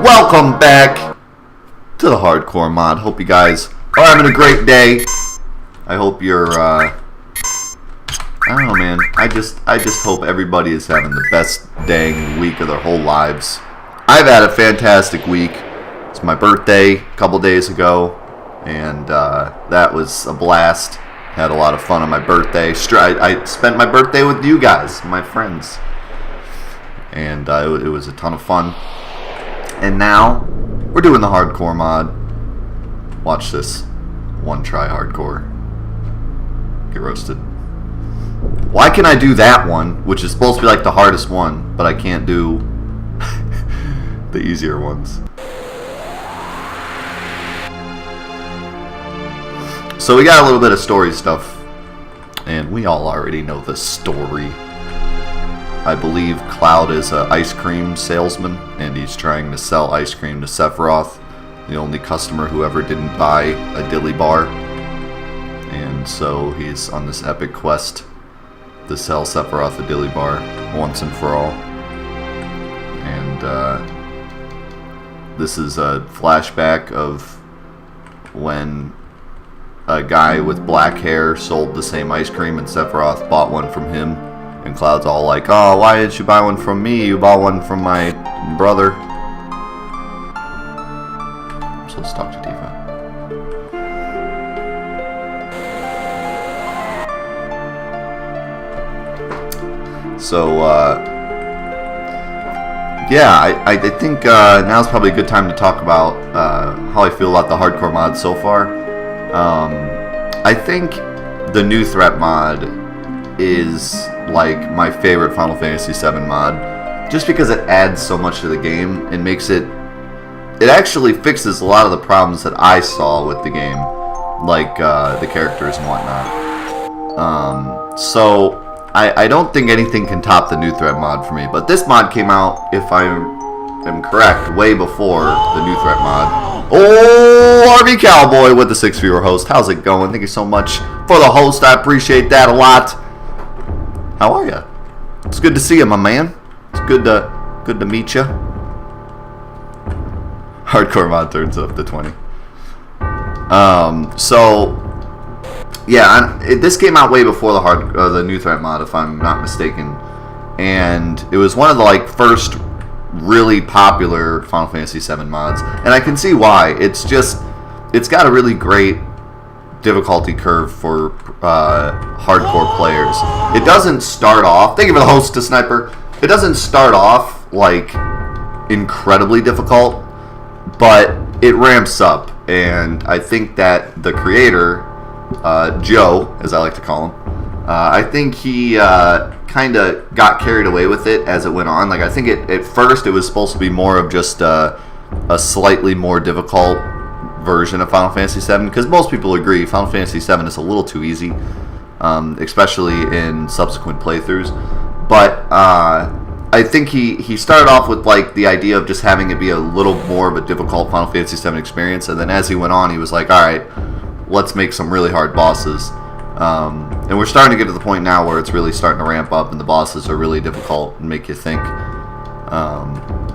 Welcome back to the Hardcore Mod. Hope you guys are having a great day. I hope you're, I don't know, man. I just hope everybody is having the best dang week of their whole lives. I've had a fantastic week. It's my birthday a couple days ago, and that was a blast. Had a lot of fun on my birthday. I spent my birthday with you guys, my friends, and it was a ton of fun. And now we're doing the Hardcore Mod. Watch this. One try hardcore. Get roasted. Why can I do that one, which is supposed to be like the hardest one, but I can't do the easier ones? So we got a little bit of story stuff, and we all already know the story. I believe Cloud is an ice cream salesman, and he's trying to sell ice cream to Sephiroth, the only customer who ever didn't buy a dilly bar. And so he's on this epic quest to sell Sephiroth a dilly bar once and for all. And this is a flashback of when a guy with black hair sold the same ice cream, and Sephiroth bought one from him. And Cloud's all like, "Oh, why didn't you buy one from me? You bought one from my brother." So let's talk to Tifa. So, yeah, I think now's probably a good time to talk about how I feel about the Hardcore Mod so far. I think the new threat mod is like my favorite Final Fantasy VII mod, just because it adds so much to the game and makes it actually fixes a lot of the problems that I saw with the game, like the characters and whatnot. So I don't think anything can top the new threat mod for me, but this mod came out, if I am correct, way before the new threat mod. Oh, RV Cowboy with the 6 viewer host. How's it going? Thank you so much for the host. I appreciate that a lot. How are you? It's good to see you, my man. It's good to meet you. Hardcore Mod turns up to 20. So yeah, this came out way before the new threat mod, if I'm not mistaken, and it was one of the first really popular Final Fantasy VII mods, and I can see why. It's got a really great difficulty curve for hardcore players. It doesn't start off, thank you for the host to Sniper, it doesn't start off like incredibly difficult, but it ramps up, and I think that the creator, Joe, as I like to call him, I think he kind of got carried away with it as it went on. Like, I think at first it was supposed to be more of just a slightly more difficult version of Final Fantasy VII, because most people agree Final Fantasy VII is a little too easy, especially in subsequent playthroughs. But I think he started off with the idea of just having it be a little more of a difficult Final Fantasy VII experience, and then as he went on, he was like, all right, let's make some really hard bosses. And we're starting to get to the point now where it's really starting to ramp up, and the bosses are really difficult and make you think.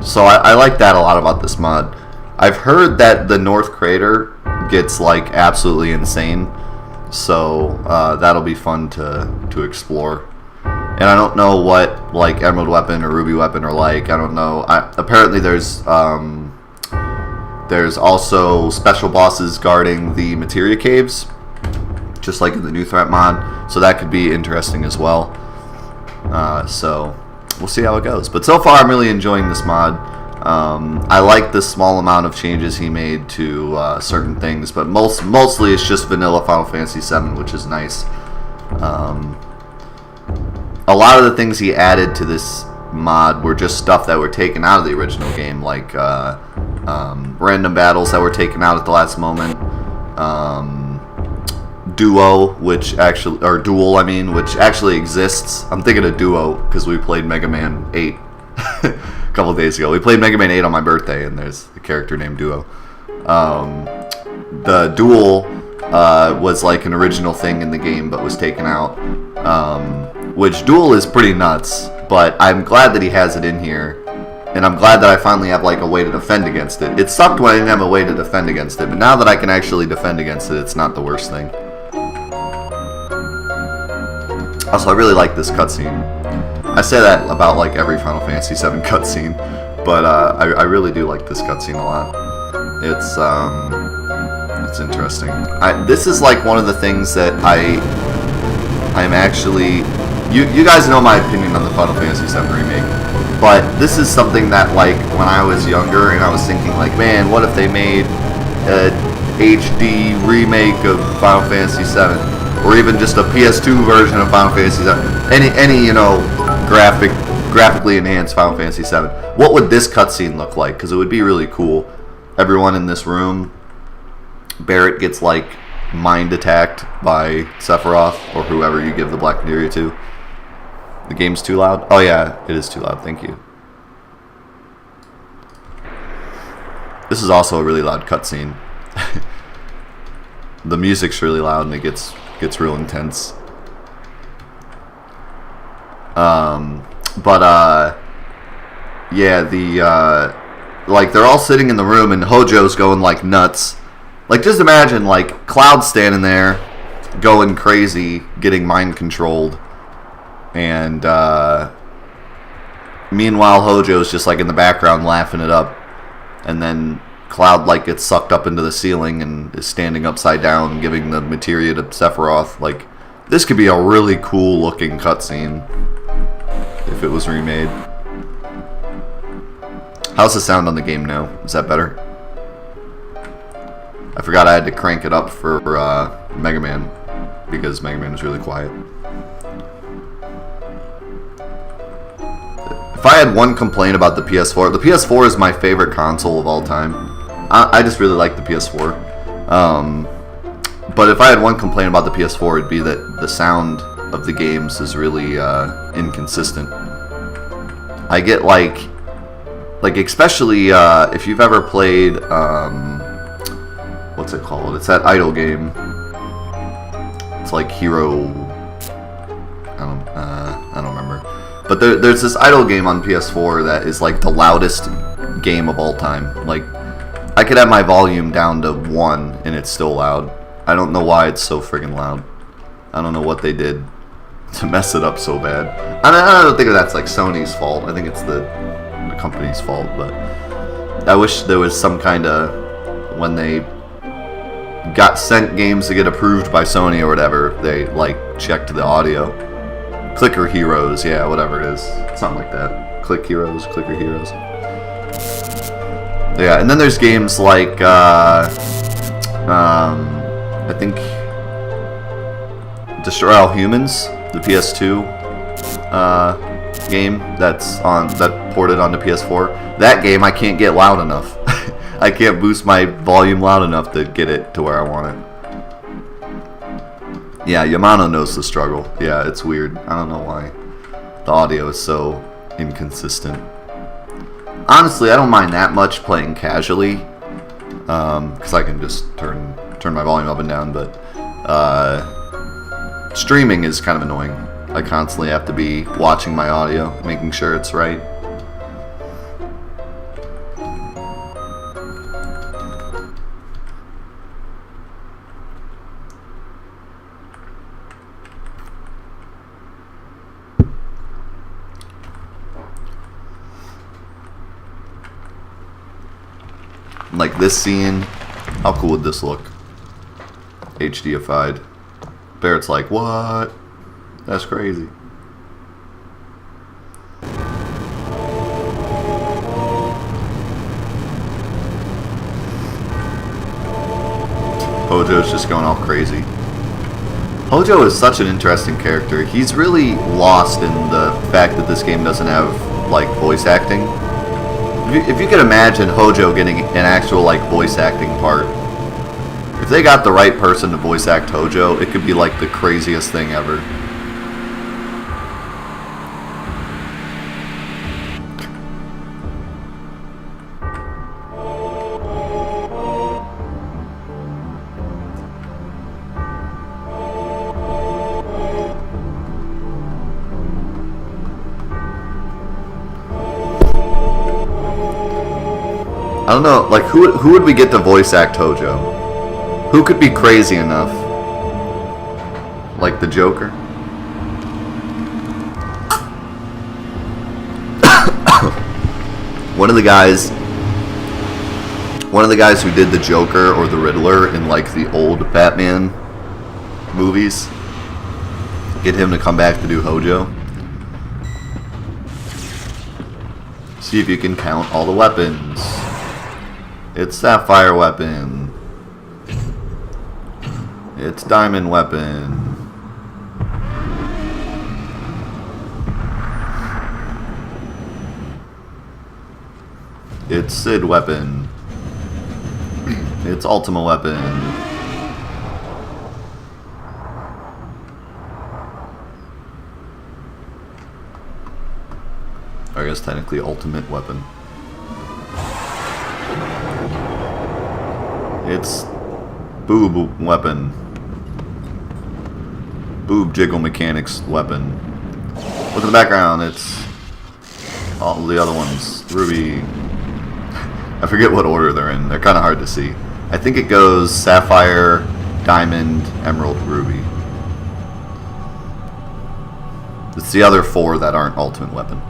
So I like that a lot about this mod. I've heard that the North Crater gets absolutely insane, so that'll be fun to explore. And I don't know what Emerald Weapon or Ruby Weapon are like. I don't know. Apparently there's also special bosses guarding the Materia Caves, just like in the new threat mod, so that could be interesting as well. So we'll see how it goes. But so far I'm really enjoying this mod. I like the small amount of changes he made to certain things, but mostly it's just vanilla Final Fantasy VII, which is nice. A lot of the things he added to this mod were just stuff that were taken out of the original game, like random battles that were taken out at the last moment, Duo, which actually exists. I'm thinking of Duo because we played Mega Man 8 a couple days ago. We played Mega Man 8 on my birthday, and there's a character named Duo. The Duel was an original thing in the game, but was taken out. Which Duel is pretty nuts, but I'm glad that he has it in here. and I'm glad that I finally have like a way to defend against it. It sucked when I didn't have a way to defend against it, but now that I can actually defend against it, it's not the worst thing. Also, I really like this cutscene. I say that about like every Final Fantasy VII cutscene, but I really do like this cutscene a lot. It's interesting. This is like one of the things that I'm actually. You guys know my opinion on the Final Fantasy VII remake, but this is something that like when I was younger and I was thinking like, man, what if they made a HD remake of Final Fantasy VII, or even just a PS2 version of Final Fantasy VII, any you know graphically enhanced Final Fantasy VII. What would this cutscene look like? Because it would be really cool. Everyone in this room, Barrett gets like mind attacked by Sephiroth or whoever you give the Black Materia to. The game's too loud? Oh yeah, it is too loud, thank you. This is also a really loud cutscene. The music's really loud and it gets real intense. Yeah, like they're all sitting in the room and Hojo's going like nuts. Like just imagine like Cloud standing there going crazy, getting mind controlled. And meanwhile, Hojo's just like in the background laughing it up, and then Cloud like gets sucked up into the ceiling and is standing upside down, giving the materia to Sephiroth. Like this could be a really cool looking cutscene if it was remade. How's the sound on the game now? Is that better? I forgot I had to crank it up for Mega Man because Mega Man was really quiet. If I had one complaint about the PS4 is my favorite console of all time. I just really like the PS4. But if I had one complaint about the PS4, it'd be that the sound of the games is really inconsistent. I get like especially if you've ever played what's it called? It's that idle game. It's like Hero. I don't remember. But there's this idle game on PS4 that is like the loudest game of all time. Like, I could have my volume down to 1 and it's still loud. I don't know why it's so friggin' loud. I don't know what they did to mess it up so bad. I don't think that's like Sony's fault. I think it's the company's fault. But I wish there was some kind of, when they got sent games to get approved by Sony or whatever, they like checked the audio. Clicker Heroes, yeah, whatever it is. Something like that. Clicker Heroes. Yeah, and then there's games like, I think, Destroy All Humans, the PS2 game that ported onto PS4. That game I can't get loud enough. I can't boost my volume loud enough to get it to where I want it. Yeah, Yamano knows the struggle. Yeah, it's weird. I don't know why. The audio is so inconsistent. Honestly, I don't mind that much playing casually, because I can just turn my volume up and down, but streaming is kind of annoying. I constantly have to be watching my audio, making sure it's right. Like this scene, how cool would this look? HDified. Barrett's like, what? That's crazy. Hojo's just going all crazy. Hojo is such an interesting character. He's really lost in the fact that this game doesn't have like voice acting. If you could imagine Hojo getting an actual like voice acting part, if they got the right person to voice act Hojo, it could be like the craziest thing ever. I don't know, like, who would we get to voice act Hojo? Who could be crazy enough? Like the Joker? One of the guys who did the Joker or the Riddler in, like, the old Batman movies. Get him to come back to do Hojo. See if you can count all the weapons. It's Sapphire weapon. It's Diamond weapon. It's Sid weapon. It's Ultima weapon. Or I guess technically ultimate weapon. It's Boob weapon. Boob jiggle mechanics weapon. Look at the background, it's all the other ones. Ruby. I forget what order they're in. They're kind of hard to see. I think it goes Sapphire, Diamond, Emerald, Ruby. It's the other four that aren't ultimate weapon.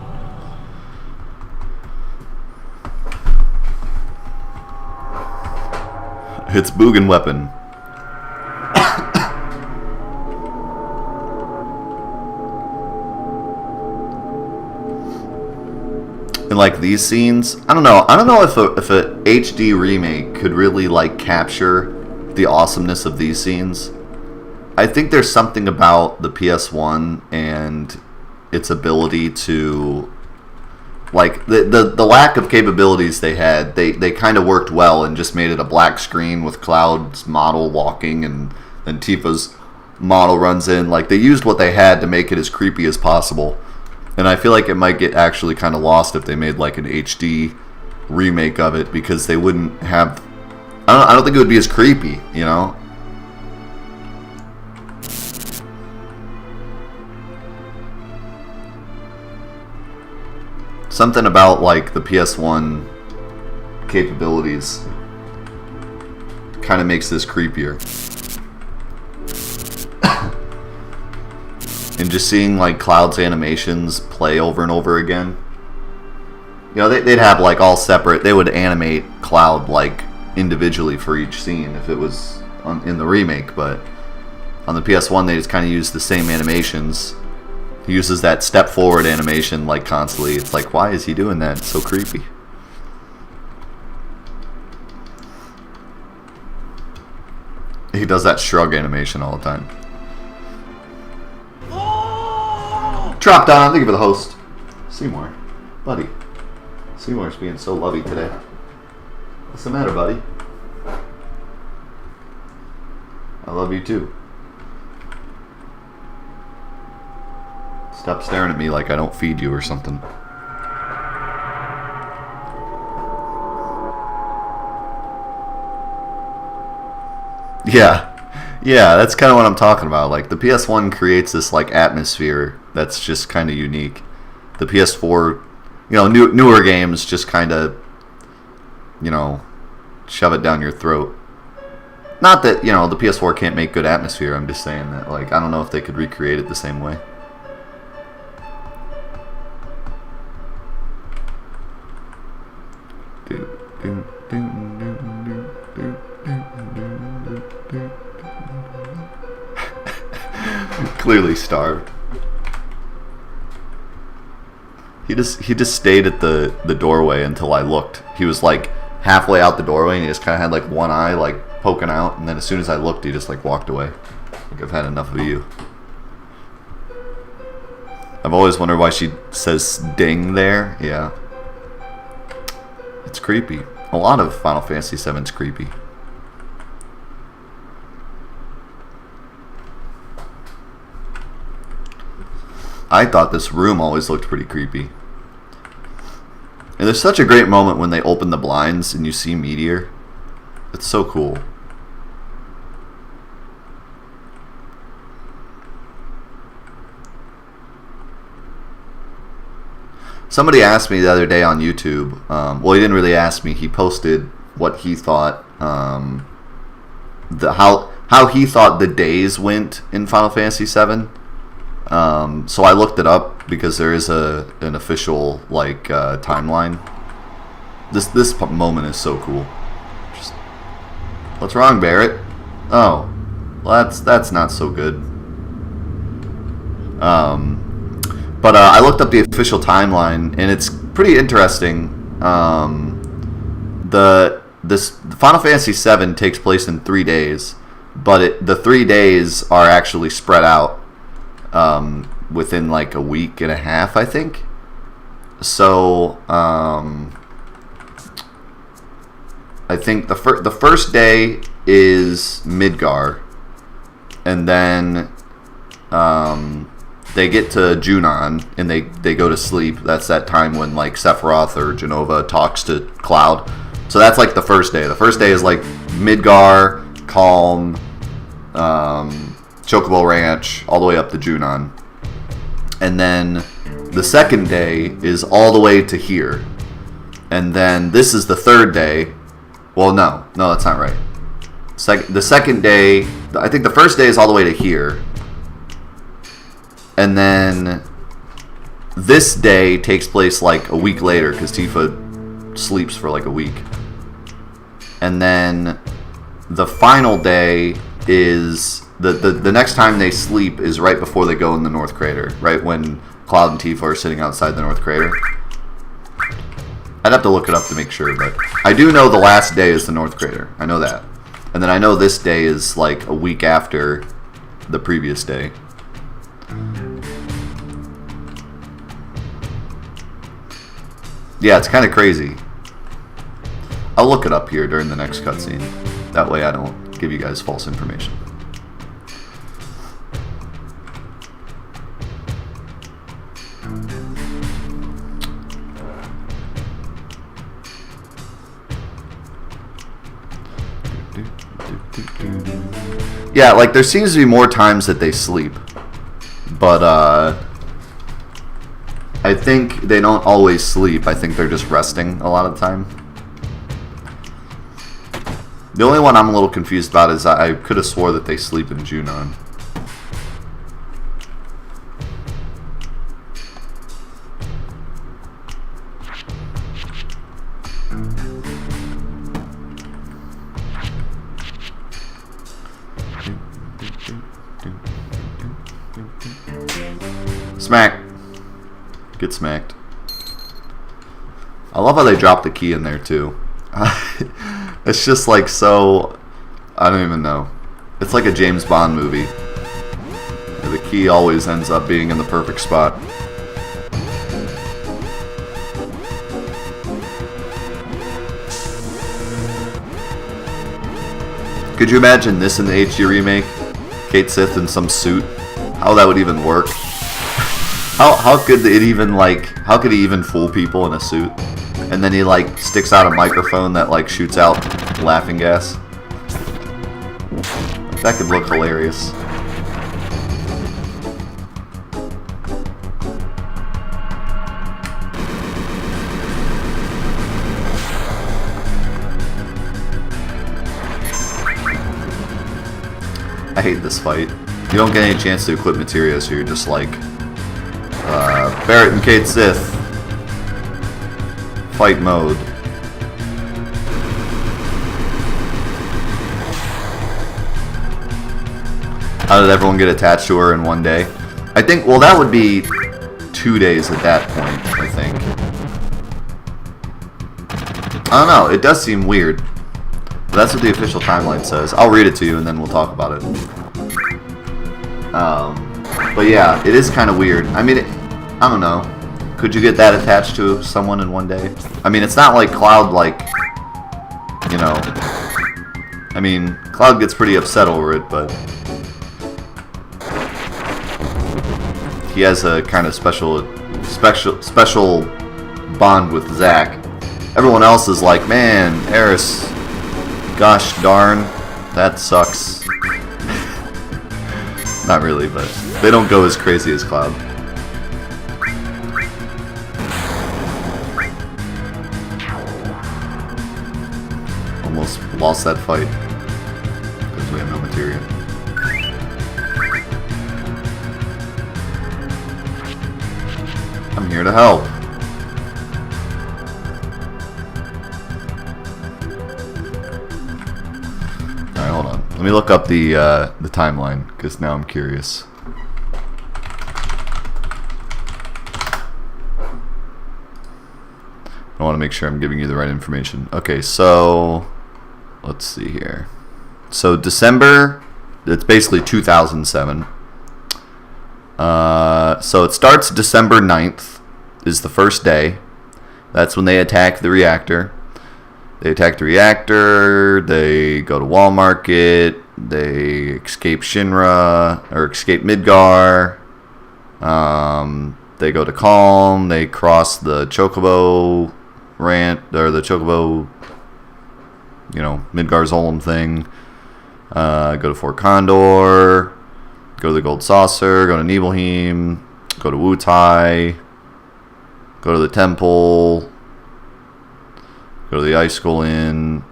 It's Boogan weapon. And like these scenes, I don't know if a HD remake could really like capture the awesomeness of these scenes. I think there's something about the PS1 and its ability to, like, the lack of capabilities they had, they kind of worked well and just made it a black screen with Cloud's model walking and then Tifa's model runs in. Like, they used what they had to make it as creepy as possible. And I feel like it might get actually kind of lost if they made like an HD remake of it, because they wouldn't have, I don't think it would be as creepy, you know? Something about like the PS1 capabilities kind of makes this creepier. And just seeing like Cloud's animations play over and over again. You know, they'd have like all separate, they would animate Cloud like individually for each scene if it was in the remake, but on the PS1 they just kind of use the same animations. He uses that step forward animation like constantly. It's like, why is he doing that? It's so creepy. He does that shrug animation all the time. Drop down. Thank you for the host. Seymour. Buddy. Seymour's being so lovey today. What's the matter, buddy? I love you too. Stop staring at me like I don't feed you or something. Yeah. Yeah, that's kind of what I'm talking about. Like, the PS1 creates this, like, atmosphere that's just kind of unique. The PS4, you know, newer games just kind of, you know, shove it down your throat. Not that, you know, the PS4 can't make good atmosphere. I'm just saying that, like, I don't know if they could recreate it the same way. Clearly starved. He just stayed at the doorway until I looked. He was like halfway out the doorway and he just kind of had like one eye like poking out, and then as soon as I looked he just like walked away. Like, I've had enough of you. I've always wondered why she says ding there. Yeah. It's creepy. A lot of Final Fantasy VII's creepy. I thought this room always looked pretty creepy. And there's such a great moment when they open the blinds and you see Meteor. It's so cool. somebody asked me the other day on YouTube. Well, he didn't really ask me. He posted what he thought, how he thought the days went in Final Fantasy VII. So I looked it up because there is an official timeline. This moment is so cool. Just, what's wrong, Barret? Oh, well, that's not so good. But I looked up the official timeline, and it's pretty interesting. The Final Fantasy VII takes place in 3 days, but the 3 days are actually spread out within like a week and a half, I think. So I think the first day is Midgar, and then they get to Junon and they go to sleep. That's that time when like Sephiroth or Jenova talks to Cloud. So that's like the first day. The first day is like Midgar, Calm, Chocobo Ranch, all the way up to Junon. And then the second day is all the way to here. And then this is the third day. Well, no, that's not right. The second day, I think the first day is all the way to here. And then this day takes place like a week later because Tifa sleeps for like a week. And then the final day is the next time they sleep is right before they go in the North Crater, right when Cloud and Tifa are sitting outside the North Crater. I'd have to look it up to make sure, but I do know the last day is the North Crater. I know that. And then I know this day is like a week after the previous day. Yeah, it's kind of crazy. I'll look it up here during the next cutscene. That way I don't give you guys false information. Yeah, like there seems to be more times that they sleep, but I think they don't always sleep. I think they're just resting a lot of the time. The only one I'm a little confused about is I could have swore that they sleep in Junon. Smack. Get smacked. I love how they drop the key in there too. It's just like so... I don't even know. It's like a James Bond movie. The key always ends up being in the perfect spot. Could you imagine this in the HD remake? Cait Sith in some suit? How that would even work? How could it even how could he even fool people in a suit? And then he sticks out a microphone that shoots out laughing gas. That could look hilarious. I hate this fight. You don't get any chance to equip materia, so you're just Barret and Cait Sith. Fight mode. How did everyone get attached to her in one day? I think, well, that would be 2 days at that point, I think. I don't know, it does seem weird. But that's what the official timeline says. I'll read it to you and then we'll talk about it. But yeah, it is kind of weird. I mean, I don't know. Could you get that attached to someone in one day? I mean, it's not like Cloud, you know. I mean, Cloud gets pretty upset over it, but he has a kind of special bond with Zack. Everyone else is like, man, Aeris, gosh darn, that sucks. Not really, but they don't go as crazy as Cloud. almost lost that fight because we have no materia. I'm here to help. Alright, hold on. Let me look up the timeline, because now I'm curious. I want to make sure I'm giving you the right information. Okay, so let's see here. So December, it's basically 2007. So it starts December 9th is the first day. That's when they attack the reactor. They attack the reactor, they go to Wall Market, they escape Shinra, or escape Midgar. They go to Calm, they cross the Chocobo or the Chocobo, Midgar Zolom thing. Go to Fort Condor, go to the Gold Saucer, go to Nibelheim, go to Wutai, go to the Temple, go to the Ice School Inn.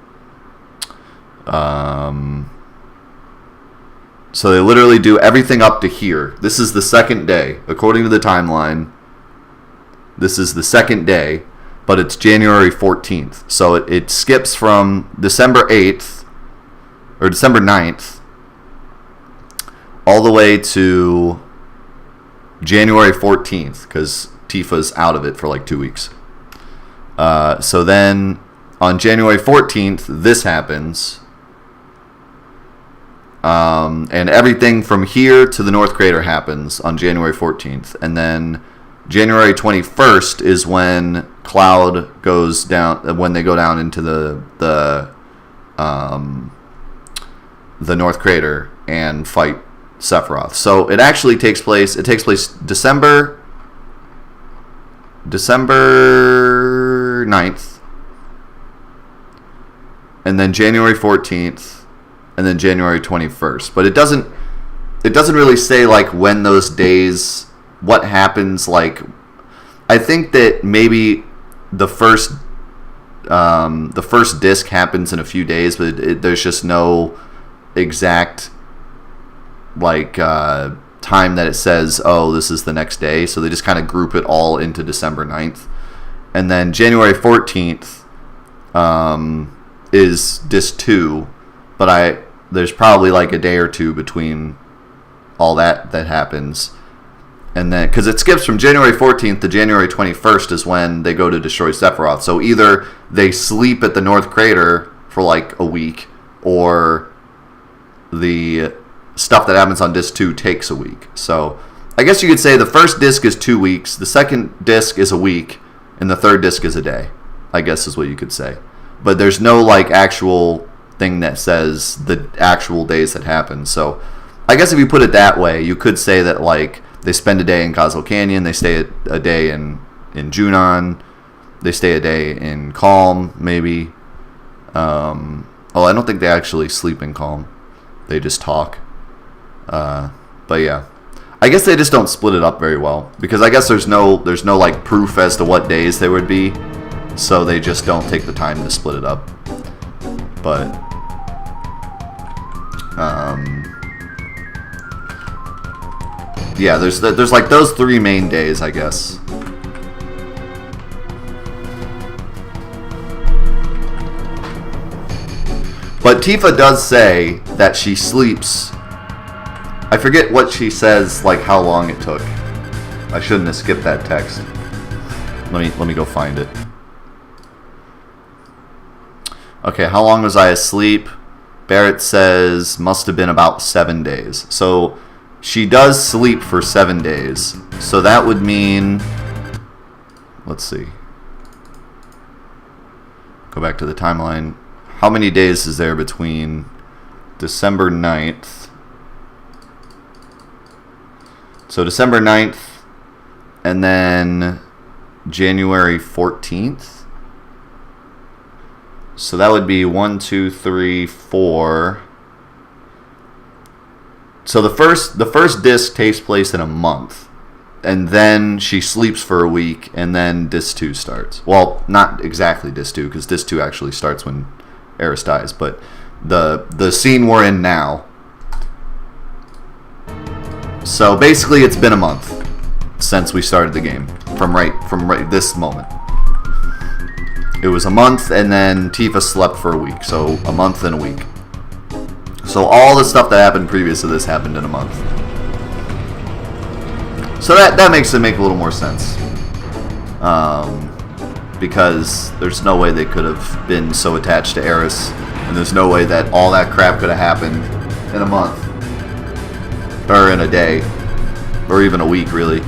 So they literally do everything up to here. This is the second day. According to the timeline, this is the second day, but it's January 14th. So it skips from December 8th, or December 9th, all the way to January 14th, because Tifa's out of it for like 2 weeks. So then on January 14th, this happens. And everything from here to the North Crater happens on January 14th. And then January 21st is when Cloud goes down, when they go down into the North Crater and fight Sephiroth. So it actually takes place December 9th, and then January 14th, and then January 21st. But it doesn't really say like when those days, what happens. Like, I think that maybe the first disc happens in a few days, but there's just no exact time that it says, oh, this is the next day. So they just kind of group it all into December 9th. And then January 14th is disc 2, but there's probably like a day or two between all that happens. And then, because it skips from January 14th to January 21st is when they go to destroy Sephiroth. So either they sleep at the North Crater for like a week, or the stuff that happens on disc 2 takes a week. So I guess you could say the first disc is 2 weeks, the second disc is a week, and the third disc is a day, I guess is what you could say. But there's no like actual thing that says the actual days that happen. So I guess if you put it that way, you could say that like they spend a day in Cosmo Canyon, they stay a day in Junon, they stay a day in Calm, maybe. I don't think they actually sleep in Calm. They just talk. But yeah, I guess they just don't split it up very well, because I guess there's no like proof as to what days they would be, so they just don't take the time to split it up. But yeah, there's like those 3 main days, I guess. But Tifa does say that she sleeps. I forget what she says, like how long it took. I shouldn't have skipped that text. Let me go find it. Okay, how long was I asleep? Barrett says must have been about 7 days. So she does sleep for 7 days. So that would mean, let's see. Go back to the timeline. How many days is there between December 9th? So December 9th and then January 14th. So that would be 1, 2, 3, 4. So the first disc takes place in a month, and then she sleeps for a week, and then disc 2 starts. Well, not exactly disc 2, because disc 2 actually starts when Eris dies. But the scene we're in now. So basically, it's been a month since we started the game. From right this moment. It was a month, and then Tifa slept for a week. So a month and a week. So all the stuff that happened previous to this happened in a month. So that makes it make a little more sense. Because there's no way they could have been so attached to Eris, and there's no way that all that crap could have happened in a month. Or in a day. Or even a week, really.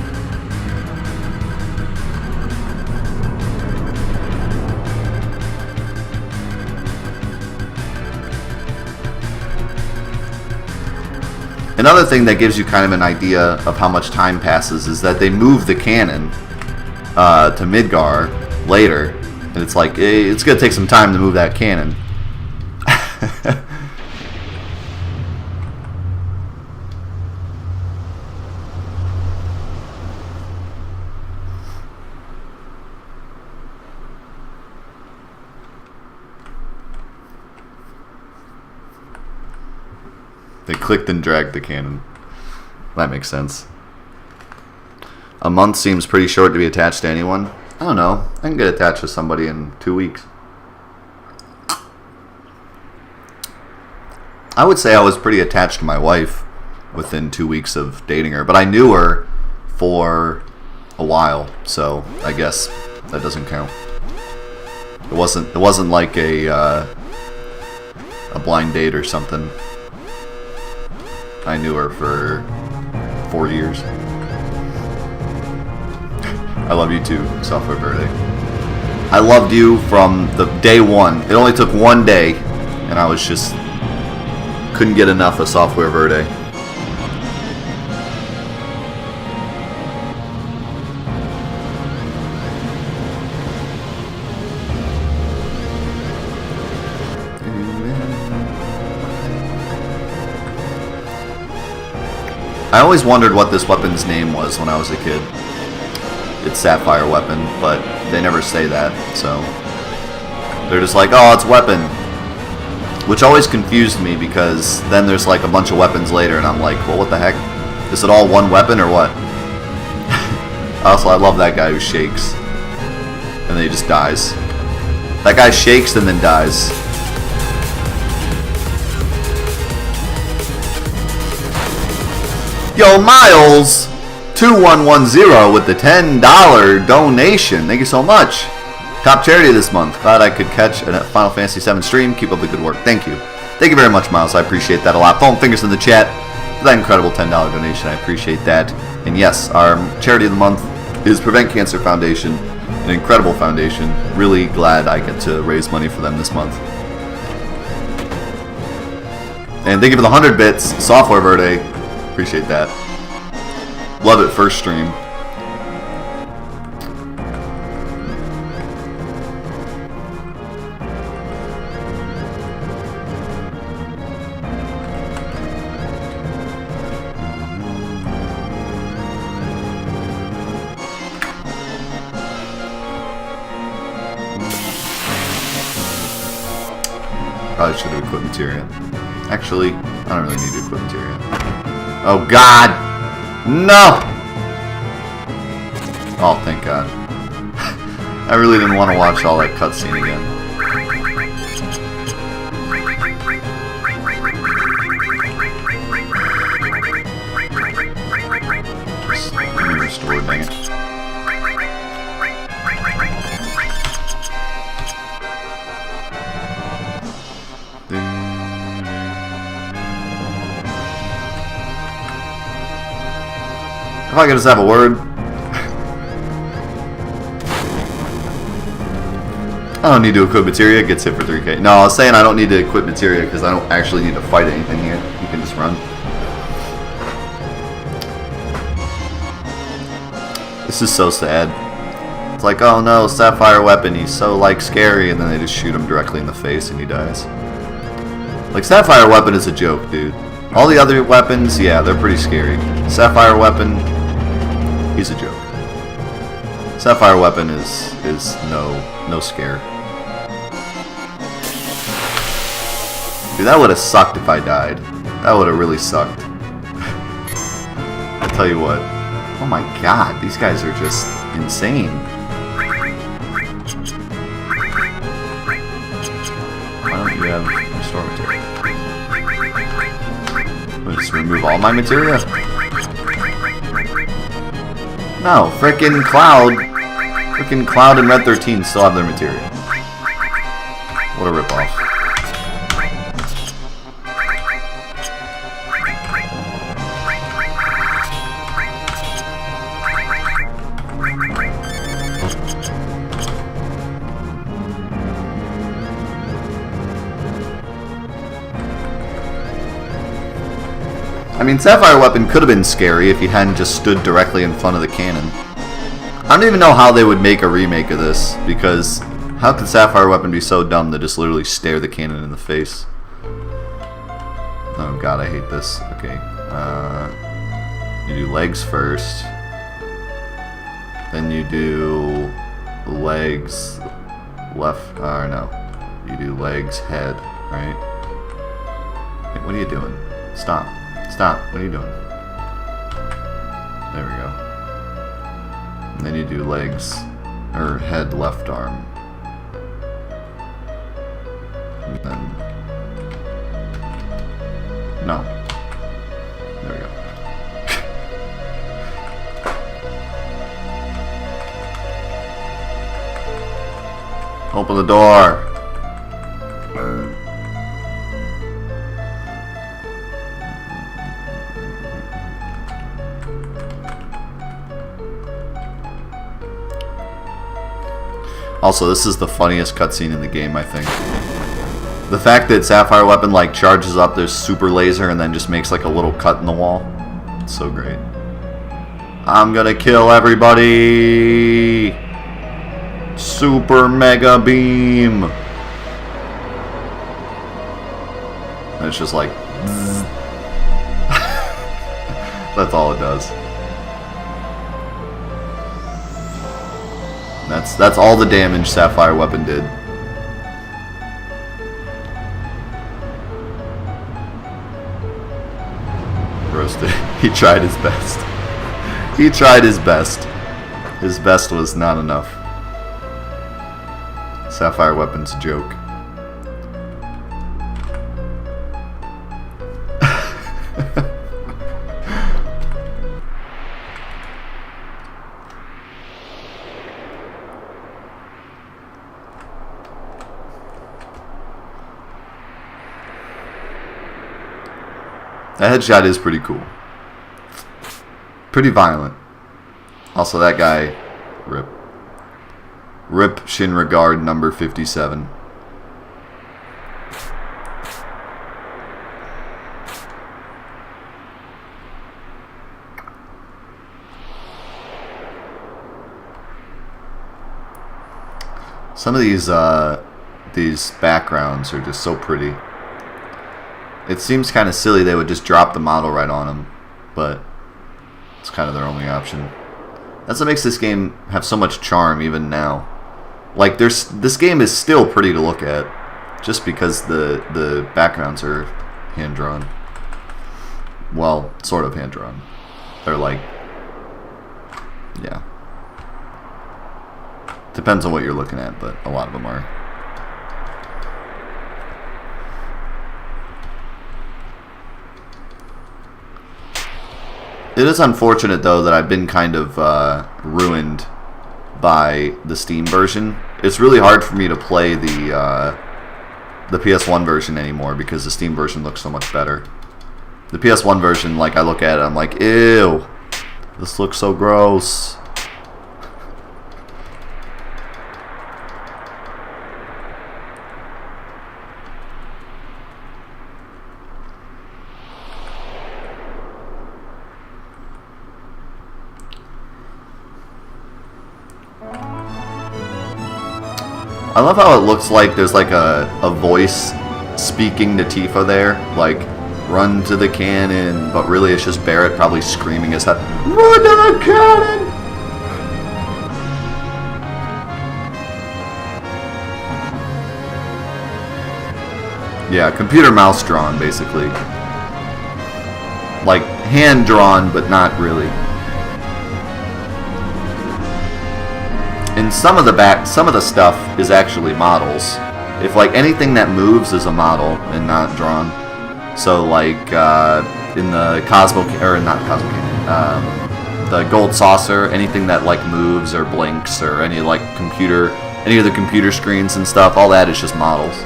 Another thing that gives you kind of an idea of how much time passes is that they move the canon to Midgar later. And it's like, it's going to take some time to move that canon. They clicked and dragged the cannon. That makes sense. A month seems pretty short to be attached to anyone. I don't know. I can get attached to somebody in 2 weeks. I would say I was pretty attached to my wife within 2 weeks of dating her. But I knew her for a while. So I guess that doesn't count. It wasn't like a blind date or something. I knew her for 4 years. I love you too, Software Verde. I loved you from the day one. It only took 1 day, and I was just couldn't get enough of Software Verde. I always wondered what this weapon's name was when I was a kid. It's Sapphire Weapon, but they never say that, so they're just like, oh, it's weapon. Which always confused me, because then there's like a bunch of weapons later, and I'm like, well, what the heck? Is it all one weapon, or what? Also, I love that guy who shakes, and then he just dies. That guy shakes and then dies. Yo, Miles 2110 with the $10 donation. Thank you so much. Top charity this month. Glad I could catch a Final Fantasy VII stream. Keep up the good work. Thank you. Thank you very much, Miles. I appreciate that a lot. Foam fingers in the chat for that incredible $10 donation. I appreciate that. And yes, our charity of the month is Prevent Cancer Foundation, an incredible foundation. Really glad I get to raise money for them this month. And thank you for the 100 bits, Software Verde. Appreciate that. Love it, first stream. Probably should have equipped materia. Actually, I don't really need to equip materia. Oh God! No! Oh, thank God. I really didn't want to watch all that cutscene again. Just let me restore, dang it. If I could just have a word. I don't need to equip materia, it gets hit for 3k. No, I was saying I don't need to equip materia because I don't actually need to fight anything here. You can just run. This is so sad. It's like, oh no, Sapphire Weapon, he's so like scary, and then they just shoot him directly in the face and he dies. Like, Sapphire Weapon is a joke, dude. All the other weapons, yeah, they're pretty scary. Sapphire Weapon, he's a joke. Sapphire Weapon is no scare. Dude, that would have sucked if I died. That would have really sucked. I tell you what. Oh my god, these guys are just insane. Why don't you have restore materia? I'll just remove all my materia? No, frickin' Cloud. Frickin' Cloud and Red 13 still have their materia. What a ripoff. I mean, Sapphire Weapon could have been scary if you hadn't just stood directly in front of the cannon. I don't even know how they would make a remake of this, because how could Sapphire Weapon be so dumb to just literally stare the cannon in the face? Oh god, I hate this. Okay. You do legs first. Then you do legs left, or no. You do legs, head, right? Hey, what are you doing? Stop. Stop. What are you doing? There we go. And then you do legs, or head, left arm. And then... No. There we go. Open the door. Also, this is the funniest cutscene in the game, I think. The fact that Sapphire Weapon like charges up this super laser and then just makes like a little cut in the wall. It's so great. I'm gonna kill everybody! Super Mega Beam! And it's just like... That's all it does. That's all the damage Sapphire Weapon did. Roasted. He tried his best. He tried his best. His best was not enough. Sapphire Weapon's a joke. That headshot is pretty cool. Pretty violent. Also, that guy, rip. Rip Shinrigard number 57. Some of these backgrounds are just so pretty. It seems kind of silly they would just drop the model right on them, but it's kind of their only option. That's what makes this game have so much charm even now. Like, this game is still pretty to look at, just because the backgrounds are hand-drawn. Well, sort of hand-drawn. They're like, yeah. Depends on what you're looking at, but a lot of them are. It is unfortunate, though, that I've been kind of ruined by the Steam version. It's really hard for me to play the PS1 version anymore because the Steam version looks so much better. The PS1 version, like, I look at it, I'm like, ew, this looks so gross. I love how it looks like there's like a voice speaking to Tifa there, like, run to the cannon, but really it's just Barret probably screaming his head, run to the cannon! Yeah, computer mouse drawn, basically. Like, hand drawn, but not really. And some of the stuff is actually models. If, like, anything that moves is a model and not drawn. So, like, in the Cosmo, or not Cosmo Canyon, the Gold Saucer, anything that, like, moves or blinks, or any, like, any of the computer screens and stuff, all that is just models.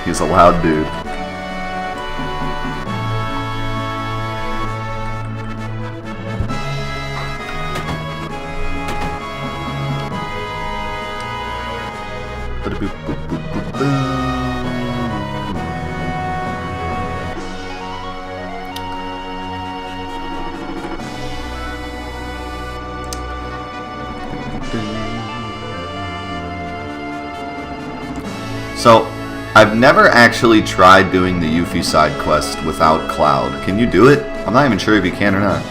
He's a loud dude. So, I've never actually tried doing the Yuffie side quest without Cloud. Can you do it? I'm not even sure if you can or not.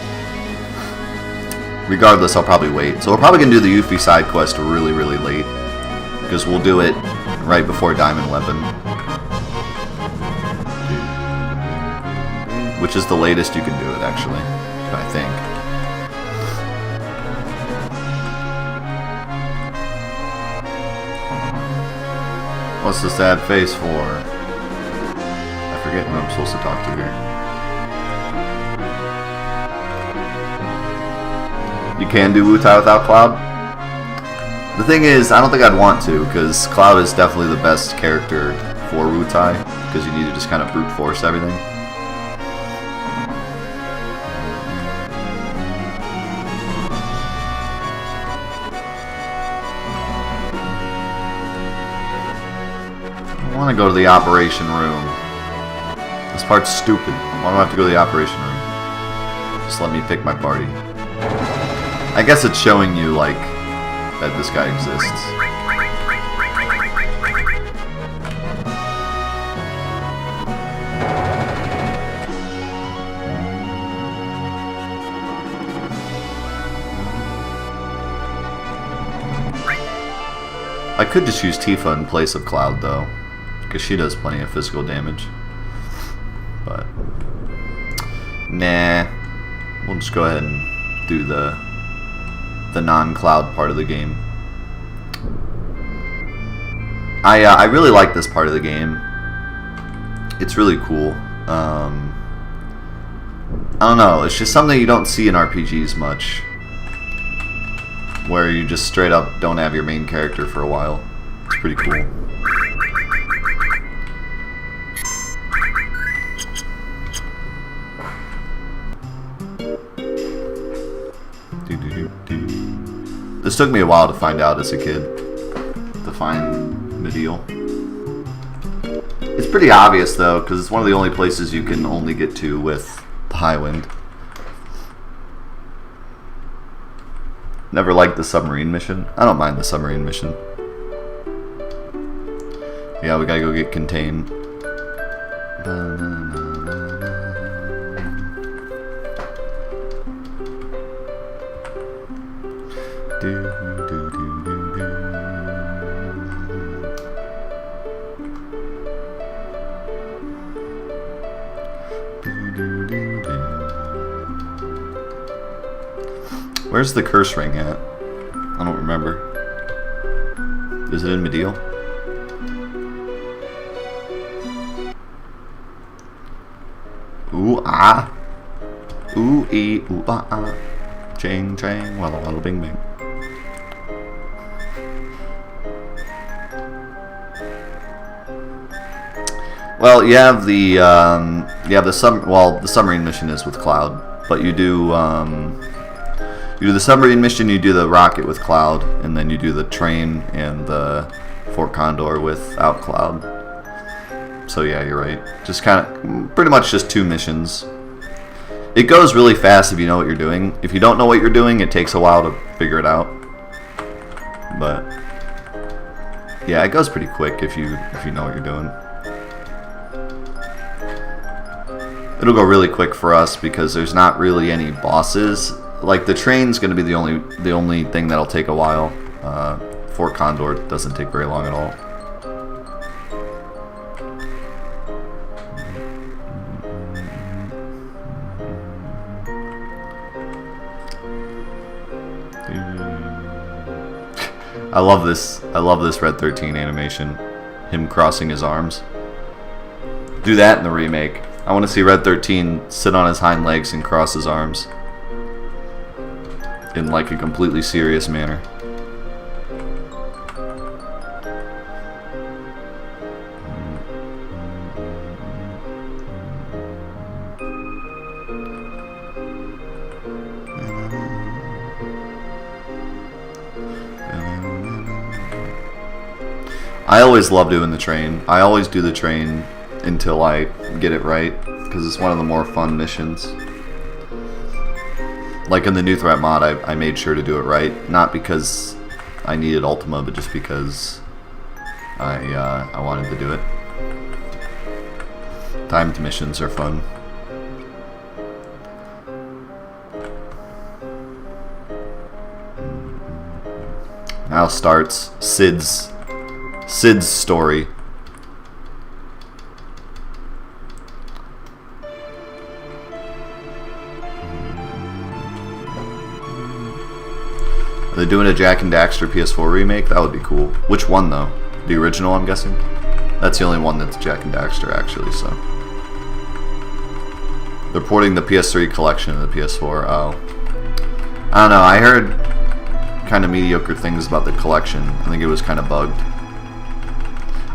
Regardless, I'll probably wait. So we're probably going to do the Yuffie side quest really, really late. Because we'll do it right before Diamond Weapon. Which is the latest you can do it, actually. I think. What's the sad face for? I forget who I'm supposed to talk to here. You can do Wutai without Cloud? The thing is, I don't think I'd want to, because Cloud is definitely the best character for Wutai, because you need to just kind of brute force everything. I want to go to the operation room. This part's stupid. Why do I have to go to the operation room? Just let me pick my party. I guess it's showing you, like, that this guy exists. I could just use Tifa in place of Cloud, though. Because she does plenty of physical damage. But nah, we'll just go ahead and do the non-Cloud part of the game. I really like this part of the game. It's really cool. I don't know, it's just something you don't see in RPGs much, where you just straight up don't have your main character for a while. It's pretty cool. This took me a while to find out as a kid, to find Mideel. It's pretty obvious though, because it's one of the only places you can only get to with the Highwind. Never liked the submarine mission. I don't mind the submarine mission. Yeah, we gotta go get Contain. Where's the curse ring at? I don't remember. Is it in Mideel? Ooh ah. Ooh ee ooh ah ah. Ching chang walla walla bing bing. Well, you have the submarine mission is with Cloud, but you do the submarine mission, you do the rocket with Cloud, and then you do the train and the Fort Condor without Cloud. So yeah, you're right. Just kind of, pretty much just 2 missions. It goes really fast if you know what you're doing. If you don't know what you're doing, it takes a while to figure it out. But yeah, it goes pretty quick if you know what you're doing. It'll go really quick for us because there's not really any bosses like the train's gonna be the only thing that'll take a while. Fort Condor doesn't take very long at all. I love this Red 13 animation. Him crossing his arms. Do that in the remake. I want to see Red 13 sit on his hind legs and cross his arms. In like a completely serious manner. I always love doing the train. I always do the train until I get it right, because it's one of the more fun missions. Like in the New Threat mod, I made sure to do it right, not because I needed Ultima, but just because I wanted to do it. Timed missions are fun. Now starts Sid's story. Are they doing a Jak and Daxter PS4 remake? That would be cool. Which one though? The original, I'm guessing? That's the only one that's Jak and Daxter actually, so. They're porting the PS3 collection to the PS4. Oh. I don't know, I heard kind of mediocre things about the collection. I think it was kind of bugged.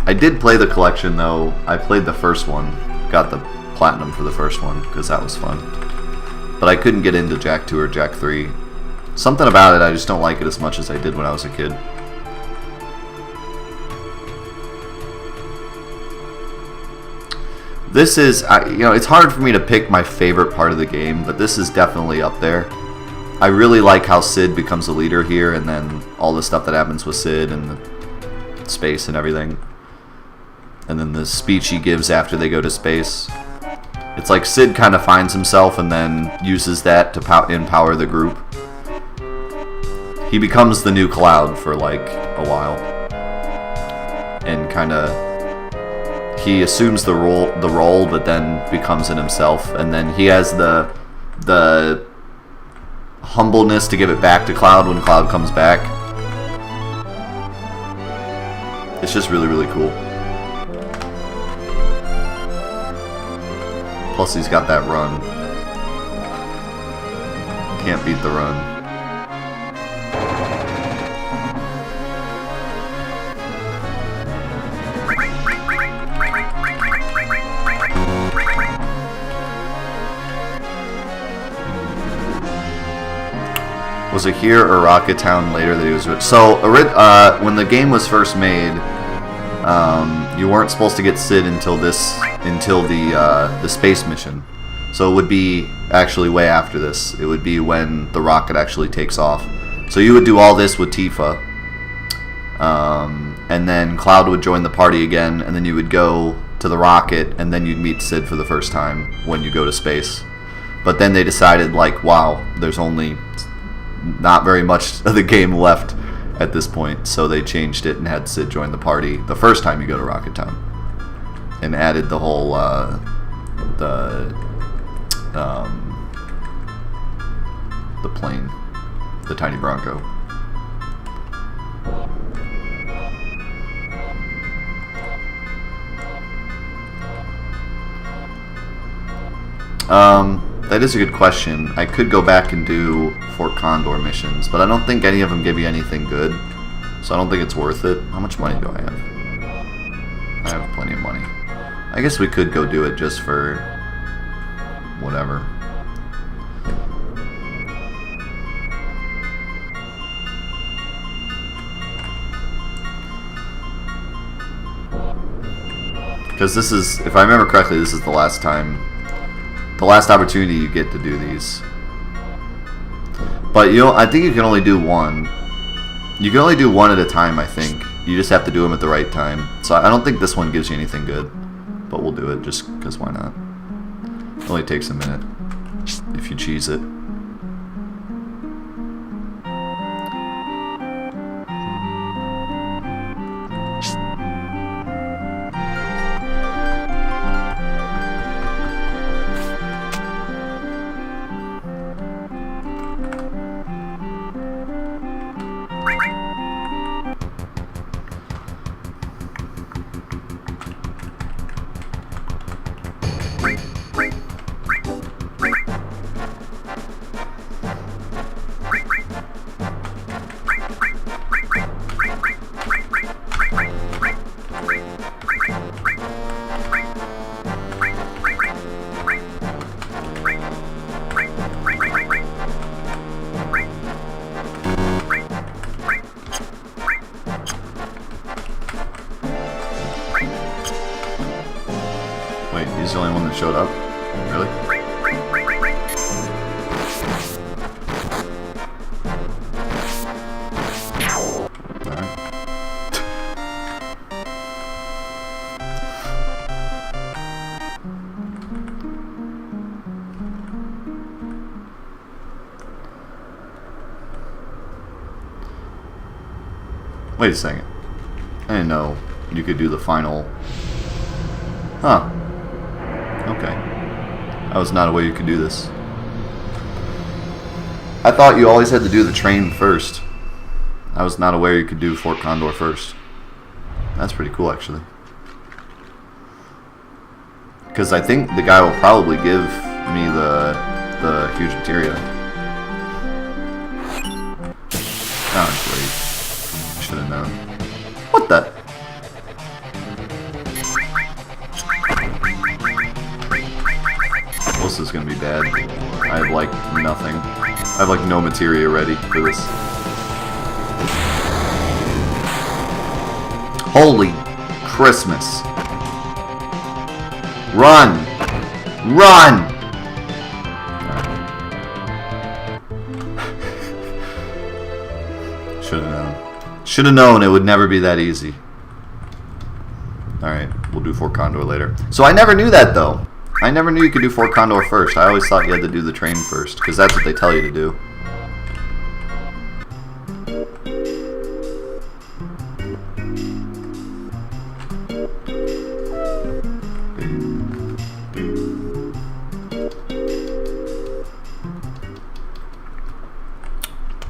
I did play the collection though. I played the first one. Got the platinum for the first one because that was fun. But I couldn't get into Jak 2 or Jak 3. Something about it, I just don't like it as much as I did when I was a kid. This is, you know, it's hard for me to pick my favorite part of the game, but this is definitely up there. I really like how Sid becomes a leader here, and then all the stuff that happens with Sid and the space and everything. And then the speech he gives after they go to space. It's like Sid kind of finds himself and then uses that to empower the group. He becomes the new Cloud for like a while. And kind of, he assumes the role, but then becomes it himself. And then he has the humbleness to give it back to Cloud when Cloud comes back. It's just really, really cool. Plus he's got that run. Can't beat the run. Was it here or Rocket Town later that he was... So, when the game was first made, you weren't supposed to get Sid until the space mission. So it would be actually way after this. It would be when the rocket actually takes off. So you would do all this with Tifa. And then Cloud would join the party again, and then you would go to the rocket, and then you'd meet Sid for the first time when you go to space. But then they decided, like, wow, there's only not very much of the game left at this point, so they changed it and had Sid join the party the first time you go to Rocket Town, and added the whole the plane, the tiny Bronco. That is a good question. I could go back and do Fort Condor missions, but I don't think any of them give you anything good, so I don't think it's worth it. How much money do I have? I have plenty of money. I guess we could go do it just for whatever. Because this is, if I remember correctly, this is the last opportunity you get to do these. But I think you can only do one. You can only do one at a time, I think. You just have to do them at the right time. So I don't think this one gives you anything good. But we'll do it just because why not? It only takes a minute if you cheese it. showed up. Really? Alright. Wait a second. I didn't know you could do the final. Huh. Okay. I was not aware you could do this. I thought you always had to do the train first. I was not aware you could do Fort Condor first. That's pretty cool, actually. Because I think the guy will probably give me the huge materia. Oh, great. I should have known. What the? This is gonna be bad. I have like nothing. I have like no materia ready for this. Holy Christmas. Run! Run! Should have known. Should have known it would never be that easy. Alright, we'll do Fort Condor later. So I never knew that though. I never knew you could do Fort Condor first. I always thought you had to do the train first, because that's what they tell you to do.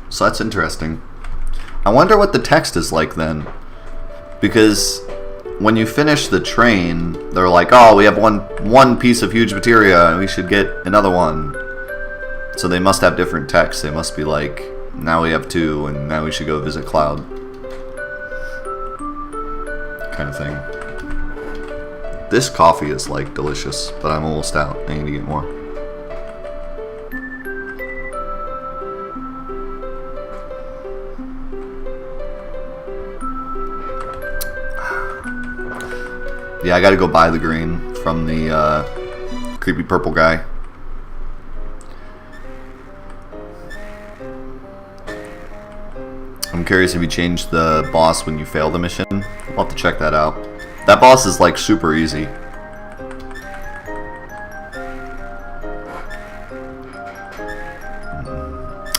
So that's interesting. I wonder what the text is like then. Because when you finish the train, they're like, oh, we have one piece of huge materia, and we should get another one. So they must have different texts. They must be like, now we have 2, and now we should go visit Cloud. Kind of thing. This coffee is, like, delicious, but I'm almost out. I need to get more. Yeah, I gotta go buy the green from the creepy purple guy. I'm curious if you changed the boss when you fail the mission. I'll have to check that out. That boss is like super easy.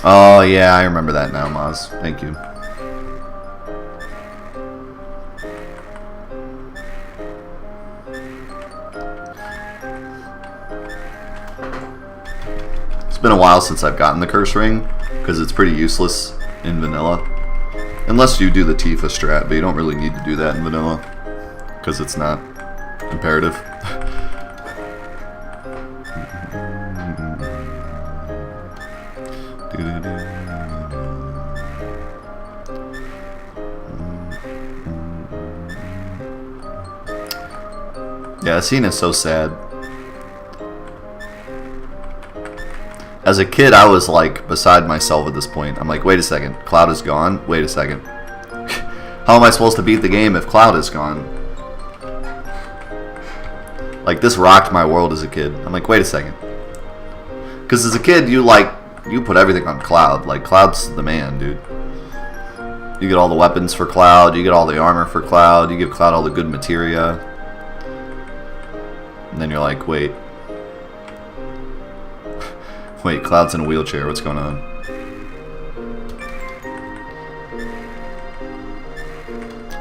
Oh yeah, I remember that now, Maz. Thank you. It's been a while since I've gotten the curse ring, because it's pretty useless in vanilla. Unless you do the Tifa strat, but you don't really need to do that in vanilla, because it's not imperative. Yeah, this scene is so sad. As a kid, I was like beside myself at this point. I'm like, wait a second, Cloud is gone? Wait a second. How am I supposed to beat the game if Cloud is gone? Like, this rocked my world as a kid. I'm like, wait a second. Because as a kid, you put everything on Cloud. Like, Cloud's the man, dude. You get all the weapons for Cloud, you get all the armor for Cloud, you give Cloud all the good materia. And then you're like, wait. Wait, Cloud's in a wheelchair. What's going on?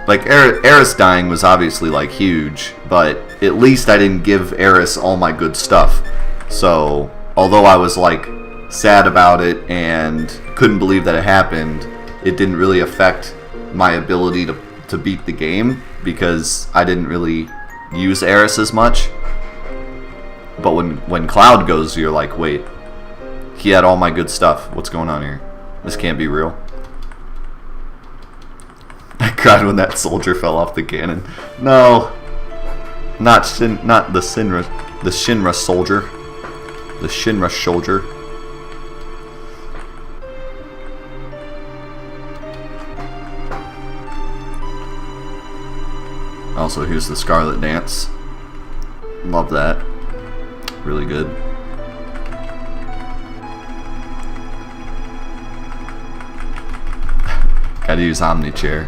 Like, Aeris dying was obviously, like, huge, but at least I didn't give Aeris all my good stuff. So, although I was, like, sad about it and couldn't believe that it happened, it didn't really affect my ability to beat the game, because I didn't really use Aeris as much. But when Cloud goes, you're like, wait. He had all my good stuff. What's going on here? This can't be real. I cried when that soldier fell off the cannon. No. Not the Shinra soldier. The Shinra soldier. Also, here's the Scarlet Dance. Love that. really good. Gotta use Omni Chair.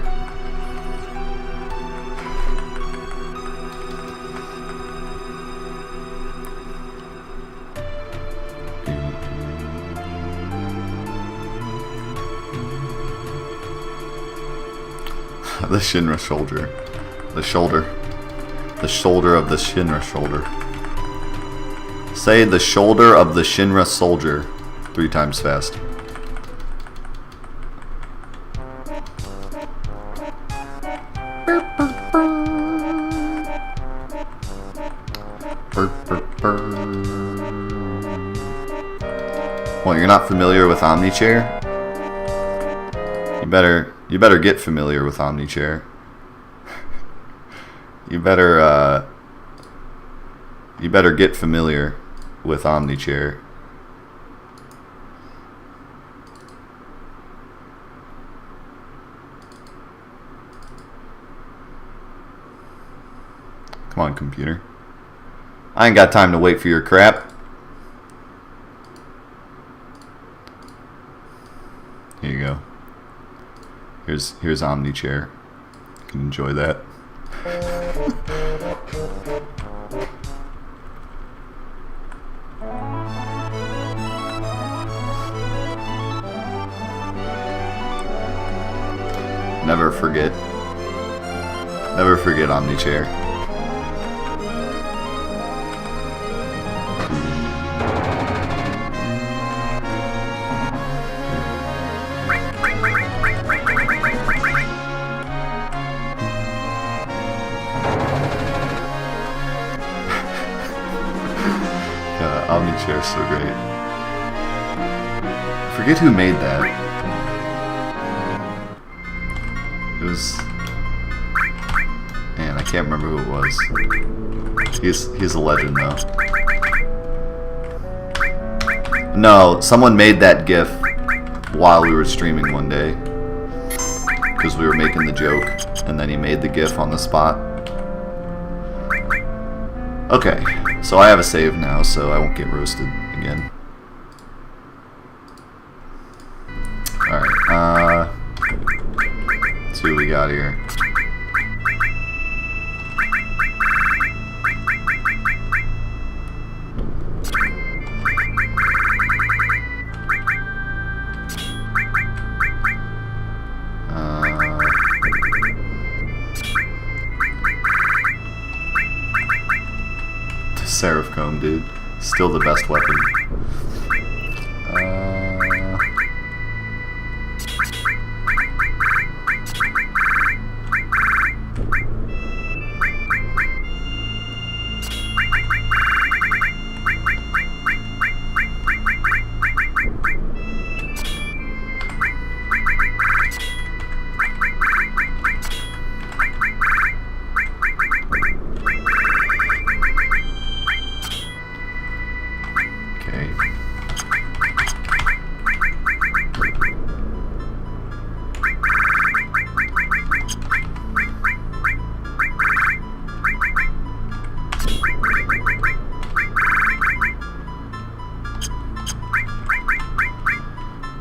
The Shinra shoulder. The shoulder. The shoulder of the Shinra shoulder. Say the shoulder of the Shinra soldier 3 times fast. Well, you're not familiar with Omni Chair? You better get familiar with Omni Chair. You better get familiar with Omni Chair. Come on, computer. I ain't got time to wait for your crap. Here you go. Here's Omni Chair. You can enjoy that. Never forget Omni Chair. Omni Chair is so great. I forget who made that. It was... Man, I can't remember who it was. He's a legend though. No, someone made that GIF while we were streaming one day. Because we were making the joke, and then he made the GIF on the spot. Okay, so I have a save now, so I won't get roasted again. Alright, let's see what we got here. Seraph Comb, dude. Still the best weapon.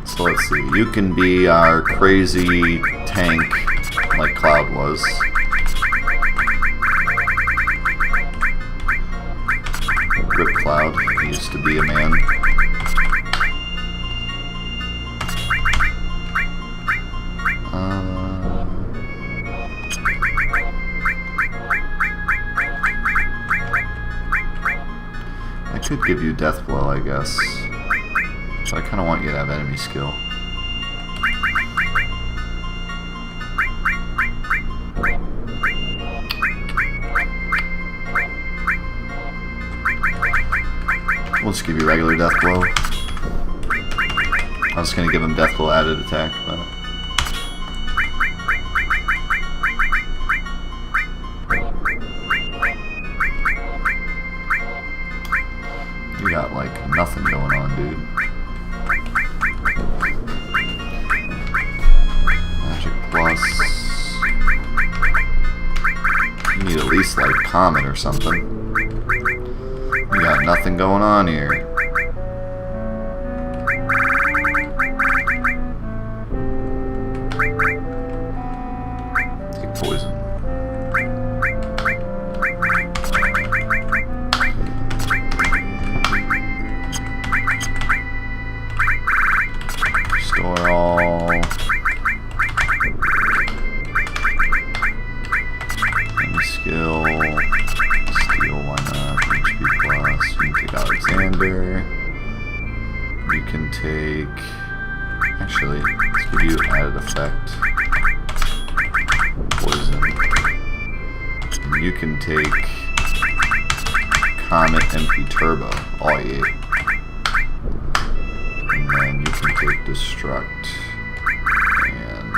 So let's see, you can be our crazy tank like Cloud was. Rip Cloud, he used to be a man. I could give you Death Blow, I guess. So I kind of want you to have enemy skill. We'll just give you regular Death Blow. I was going to give him Death Blow added attack, but... You got, like, nothing going on, dude. Plus, you need at least like Comet or something. You Got nothing going on here. Take poison. Restore all. Any skill. Steal, why not? HP plus. You can take Alexander. You can take. Actually, let's give you added effect. Poison. And you can take Comet MP Turbo, all 8. And then you can take Destruct. And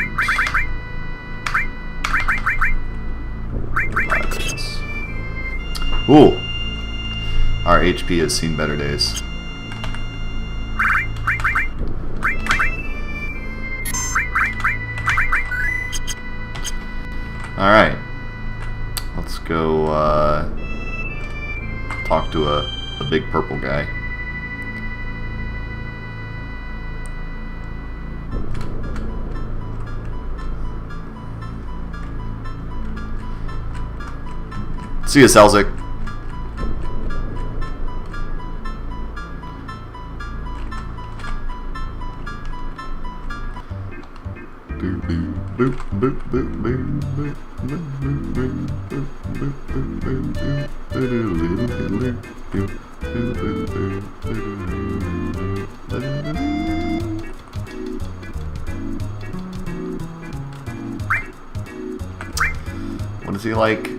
Violence. Ooh! Our HP has seen better days. Alright. Let's go talk to a big purple guy. See ya, Selzik. What is he like?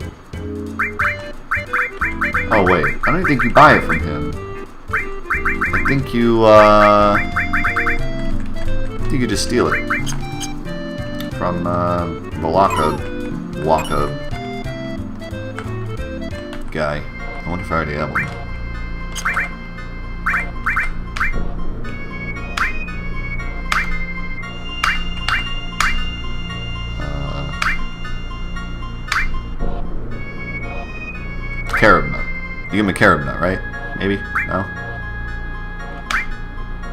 Oh wait, I don't think you buy it from him. I think you just steal it from Waka guy. I wonder if I already have one. Carob nut. You give him a carob nut, right? Maybe? No?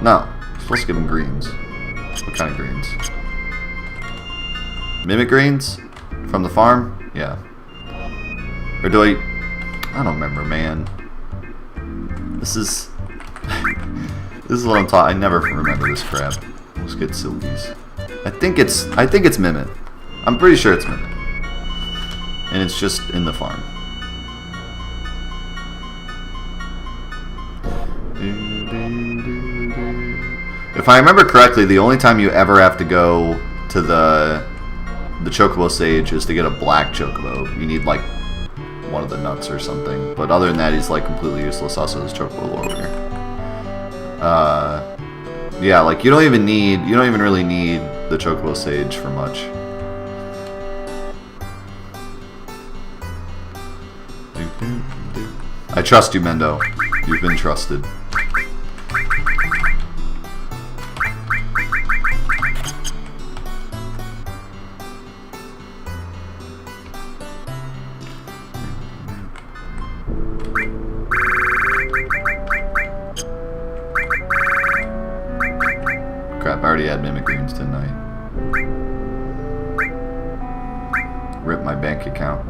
No. You're supposed to give him greens. What kind of greens? Mimic greens? From the farm? Yeah. Or do I don't remember, man. This is... this is what I'm talking... I never remember this crap. Let's get Silkies. I think it's Mimic. I'm pretty sure it's Mimic. And it's just in the farm. If I remember correctly, the only time you ever have to go to the Chocobo Sage is to get a black Chocobo. You need like one of the nuts or something. But other than that, he's like completely useless. Also, this Chocobo over here. Yeah, like you don't even really need the Chocobo Sage for much. I trust you, Mendo. You've been trusted. Crap, I already had Mimic Greens, didn't I? Rip my bank account.